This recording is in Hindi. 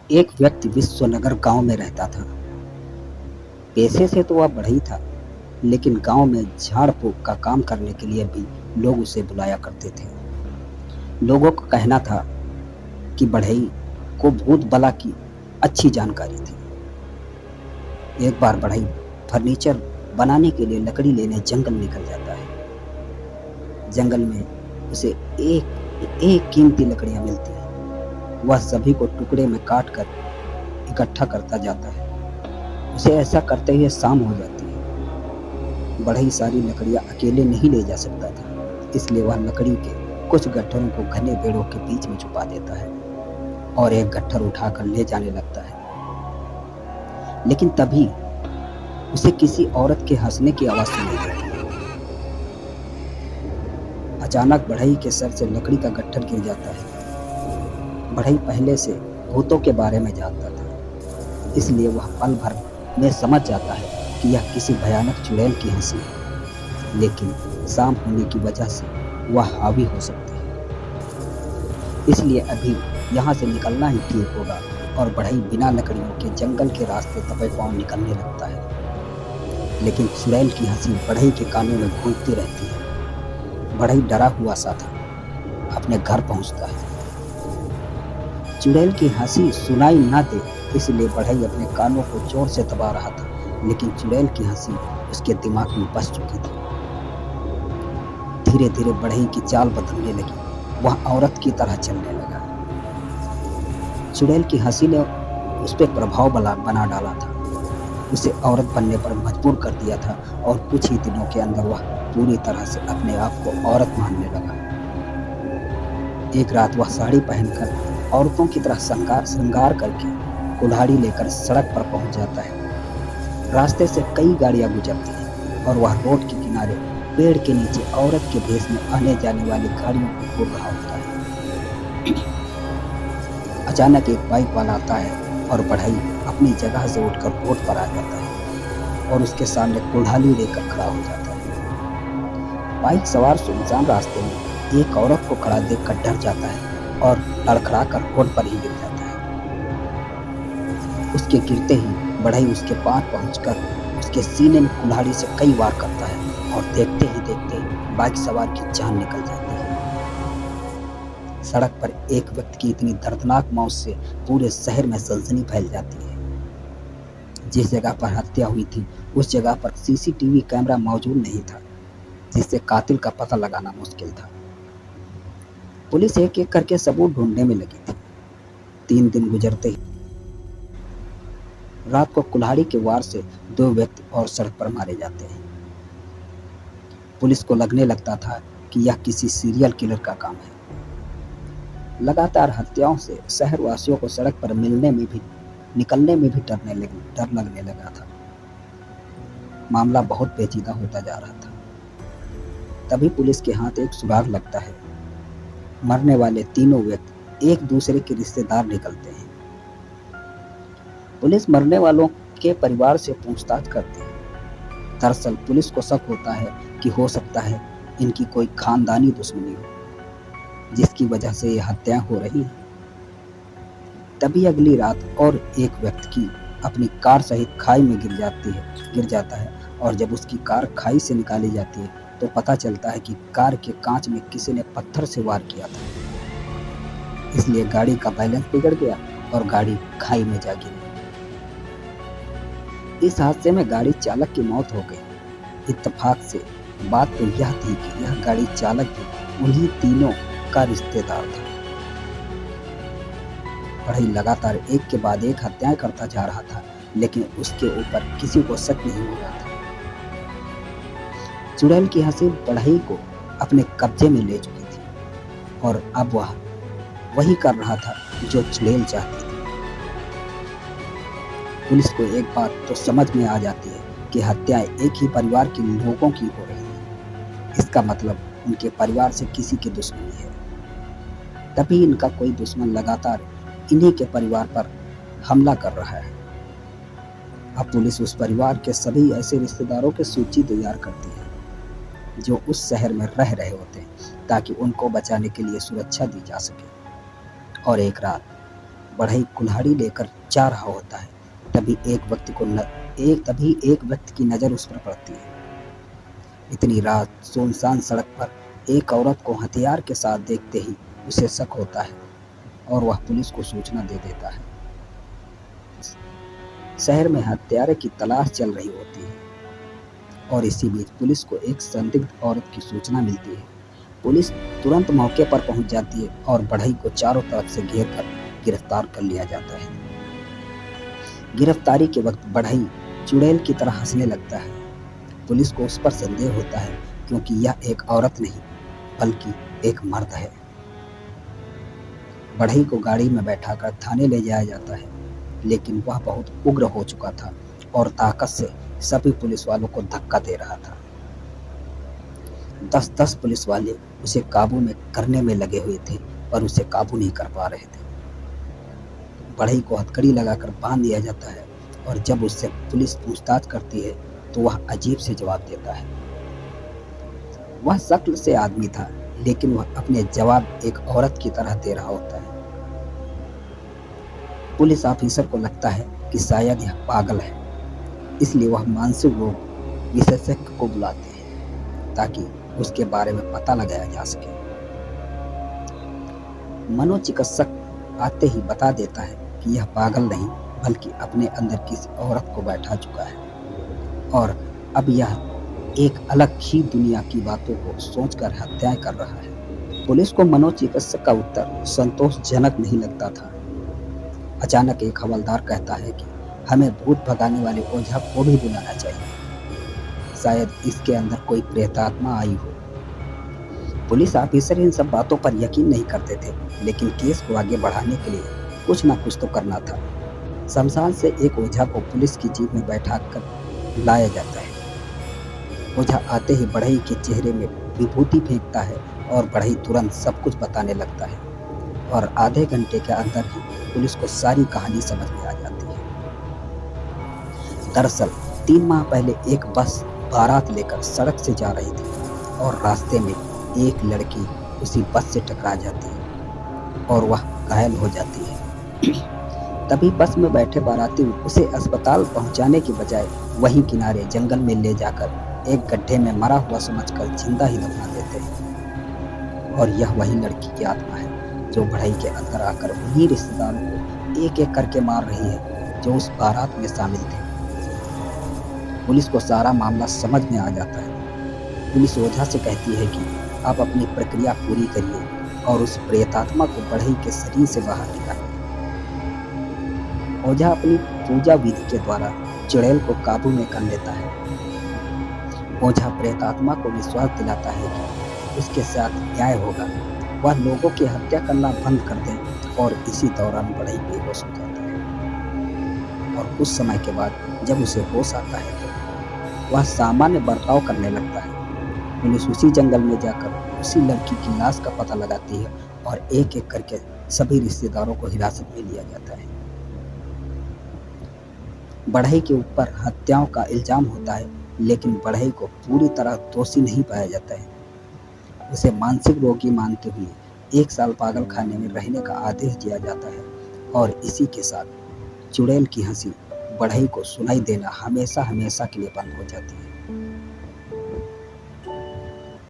एक व्यक्ति विश्वनगर गांव में रहता था। पेशे से तो वह बढ़ई था, लेकिन गांव में झाड़ फूक का काम करने के लिए भी लोग उसे बुलाया करते थे। लोगों का कहना था कि बढ़ई को भूत बला की अच्छी जानकारी थी। एक बार बढ़ई फर्नीचर बनाने के लिए लकड़ी लेने जंगल निकल जाता है। जंगल में उसे एक एक कीमती लकड़ियां मिलती हैं। वह सभी को टुकड़े में काट कर इकट्ठा करता जाता है। उसे ऐसा करते हुए शाम हो जाती है। बढ़ई सारी लकड़ियां अकेले नहीं ले जा सकता था, इसलिए वह लकड़ी के कुछ गट्ठरों को घने पेड़ों के बीच में छुपा देता है और एक गट्ठर उठाकर ले जाने लगता है। लेकिन तभी उसे किसी औरत के हंसने की आवाज सुनाई देती है। अचानक बढ़ई के सर से लकड़ी का गट्ठर गिर जाता है। बढ़ई पहले से भूतों के बारे में जानता था, इसलिए वह पल भर में समझ जाता है कि यह किसी भयानक चुड़ैल की हंसी है। लेकिन शाम होने की वजह से वह हावी हो सकती है, इसलिए अभी यहाँ से निकलना ही ठीक होगा और बढ़ई बिना लकड़ियों के जंगल के रास्ते दबे पांव निकलने लगता है। लेकिन चुड़ैल की हंसी बढ़ई के कानों में गूंजती रहती है। बढ़ई डरा हुआ सा था अपने घर पहुंचता है। चुड़ैल की हंसी सुनाई न दे, इसलिए बढ़ई अपने कानों को जोर से दबा रहा था, लेकिन चुड़ैल की हंसी उसके दिमाग में बस चुकी थी। धीरे धीरे बढ़ई की चाल बदलने लगी। वह औरत की तरह चलने लगा। चुड़ैल की हंसी ने उस पर प्रभाव बना डाला था, उसे औरत बनने पर मजबूर कर दिया था और कुछ ही दिनों के अंदर वह पूरी तरह से अपने आप को औरत मानने लगा। एक रात वह साड़ी पहनकर औरतों की तरह श्रृंगार करके कुल्हाड़ी लेकर सड़क पर पहुंच जाता है। रास्ते से कई गाड़ियां गुजरती हैं और वह रोड के किनारे पेड़ के नीचे औरत के भेष में आने जाने वाली गाड़ियों को घूर रहा होता है। अचानक एक बाइक वाला आता है और बढ़ई अपनी जगह से उठकर रोड पर आ जाता है और उसके सामने कुल्हाड़ी लेकर खड़ा हो जाता है। बाइक सवार सुनसान रास्ते में एक औरत को खड़ा देखकर डर जाता है और लड़खड़ा कर रोड पर ही गिर जाता है। उसके गिरते ही बढ़ई उसके पास पहुंचकर उसके सीने में कुल्हाड़ी से कई वार करता है और देखते ही देखते बाइक सवार की जान निकल जाती है। सड़क पर एक व्यक्ति की इतनी दर्दनाक मौत से पूरे शहर में सनसनी फैल जाती है। जिस जगह पर हत्या हुई थी उस जगह पर सीसीटीवी कैमरा मौजूद नहीं था, जिससे कातिल का पता लगाना मुश्किल था। पुलिस एक एक करके सबूत ढूंढने में लगी थी। 3 दिन गुजरते ही रात को कुल्हाड़ी के वार से 2 व्यक्ति और सड़क पर मारे जाते हैं। पुलिस को लगने लगता था कि यह किसी सीरियल किलर का काम है। लगातार हत्याओं से शहरवासियों को सड़क पर निकलने में भी डर लगने लगा था। मामला बहुत पेचीदा होता जा रहा था। तभी पुलिस के हाथ एक सुराग लगता है। मरने वाले तीनों व्यक्ति एक दूसरे के रिश्तेदार निकलते हैं। पुलिस मरने वालों के परिवार से पूछताछ करती है। दरअसल पुलिस को शक होता है कि हो सकता है इनकी कोई खानदानी दुश्मनी हो, जिसकी वजह से ये हत्याएं हो रही हैं। तभी अगली रात और एक व्यक्ति की अपनी कार सहित खाई में गिर जाता है और जब उसकी कार खाई से निकाली जाती है तो पता चलता है कि कार के कांच में किसी ने पत्थर से वार किया था, इसलिए गाड़ी का बैलेंस बिगड़ गया और गाड़ी खाई में जा गिरी। इस हादसे में गाड़ी चालक की मौत हो गई। इत्तेफाक से बात तो यह थी कि यह गाड़ी चालक भी उन्हीं तीनों का रिश्तेदार था। बढ़ई लगातार एक के बाद एक हत्याएं करता जा रहा था, लेकिन उसके ऊपर किसी को शक नहीं हो रहा था। चुड़ैल की हंसी बढ़ई को अपने कब्जे में ले चुकी थी और अब वह वही कर रहा था जो चुड़ैल चाहती थी। पुलिस को एक बात तो समझ में आ जाती है कि हत्याएं एक ही परिवार के लोगों की हो रही हैं। इसका मतलब उनके परिवार से किसी की दुश्मनी है। तभी इनका कोई दुश्मन लगातार इन्हीं के परिवार पर हमला कर रहा है। अब पुलिस उस परिवार के सभी ऐसे रिश्तेदारों की सूची तैयार करती है जो उस शहर में रह रहे होते हैं, ताकि उनको बचाने के लिए सुरक्षा दी जा सके। और एक रात बढ़ई कुल्हाड़ी लेकर जा रहा होता है। तभी एक व्यक्ति की नज़र उस पर पड़ती है। इतनी रात सुनसान सड़क पर एक औरत को हथियार के साथ देखते ही उसे शक होता है और वह पुलिस को सूचना दे देता है। शहर में हत्यारे की तलाश चल रही होती है और इसी बीच पुलिस को एक संदिग्ध औरत की सूचना मिलती है। पुलिस तुरंत मौके पर पहुंच जाती है और बढ़ई को चारों तरफ से घेर कर गिरफ्तार कर लिया जाता है। गिरफ्तारी के वक्त बढ़ई चुड़ैल की तरह हंसने लगता है। पुलिस को उस पर संदेह होता है क्योंकि यह एक औरत नहीं बल्कि एक मर्द है। बढ़ई को गाड़ी में बैठाकर थाने ले जाया जाता है, लेकिन वह बहुत उग्र हो चुका था और ताकत से सभी पुलिस वालों को धक्का दे रहा था। 10-10 पुलिस वाले उसे काबू में करने में लगे हुए थे पर उसे काबू नहीं कर पा रहे थे। बढ़ई को हथकड़ी लगाकर बांध दिया जाता है और जब उससे पुलिस पूछताछ करती है तो वह अजीब से जवाब देता है। वह शक्ल से आदमी था, लेकिन वह अपने जवाब एक औरत की तरह दे रहा होता है। पुलिस ऑफिसर को लगता है कि शायद यह पागल है, इसलिए वह मानसिक रोग विशेषज्ञ को बुलाते हैं ताकि उसके बारे में पता लगाया जा सके। मनोचिकित्सक आते ही बता देता है कि यह पागल नहीं बल्कि अपने अंदर किसी औरत को बैठा चुका है और अब यह एक अलग ही दुनिया की बातों को सोचकर हत्याएं कर रहा है। पुलिस को मनोचिकित्सक का उत्तर संतोषजनक नहीं लगता था। अचानक एक हवलदार कहता है कि हमें भूत भगाने वाले ओझा को भी बुलाना चाहिए, शायद इसके अंदर कोई प्रेतात्मा आई हो। पुलिस ऑफिसर इन सब बातों पर यकीन नहीं करते थे, लेकिन केस को आगे बढ़ाने के लिए कुछ ना कुछ तो करना था। शमशान से एक ओझा को पुलिस की जीप में बैठाकर लाया जाता है। ओझा आते ही बढ़ई के चेहरे में विभूति फेंकता है और बढ़ई तुरंत सब कुछ बताने लगता है और आधे घंटे के अंदर ही पुलिस को सारी कहानी समझ में आ जाती है। दरअसल 3 माह पहले एक बस बारात लेकर सड़क से जा रही थी और रास्ते में एक लड़की उसी बस से टकरा जाती है और वह घायल हो जाती है। तभी बस में बैठे बाराती उसे अस्पताल पहुंचाने की बजाय वहीं किनारे जंगल में ले जाकर एक गड्ढे में मरा हुआ समझकर जिंदा ही दफना देते हैं। और यह वही लड़की की आत्मा है जो बढ़ई के अंदर आकर उन्हीं रिश्तेदारों को एक एक करके मार रही है जो उस बारात में शामिल थे। पुलिस को सारा मामला समझ में आ जाता है। पुलिस ओझा से कहती है कि आप अपनी प्रक्रिया पूरी करिए और उस प्रेतात्मा को बढ़ई के शरीर से बाहर निकालिए। ओझा अपनी पूजा विधि के द्वारा चुड़ैल को काबू में कर लेता है। ओझा प्रेतात्मा को विश्वास दिलाता है कि उसके साथ न्याय होगा, वह लोगों की हत्या करना बंद कर दे और इसी दौरान बढ़ई बेहोश हो जाता है। और कुछ समय के बाद जब उसे होश आता है तो वह सामान्य बर्ताव करने लगता है। पुलिस उसी जंगल में जाकर उसी लड़की की लाश का पता लगाती है और एक एक करके सभी रिश्तेदारों को हिरासत में लिया जाता है। बढ़ई के ऊपर हत्याओं का इल्जाम होता है, लेकिन बढ़ई को पूरी तरह दोषी नहीं पाया जाता है। उसे मानसिक रोगी मानते हुए 1 साल पागल खाने में रहने का आदेश दिया जाता है और इसी के साथ चुड़ैल की हंसी बढ़ई को सुनाई देना हमेशा हमेशा के लिए बंद हो जाती है।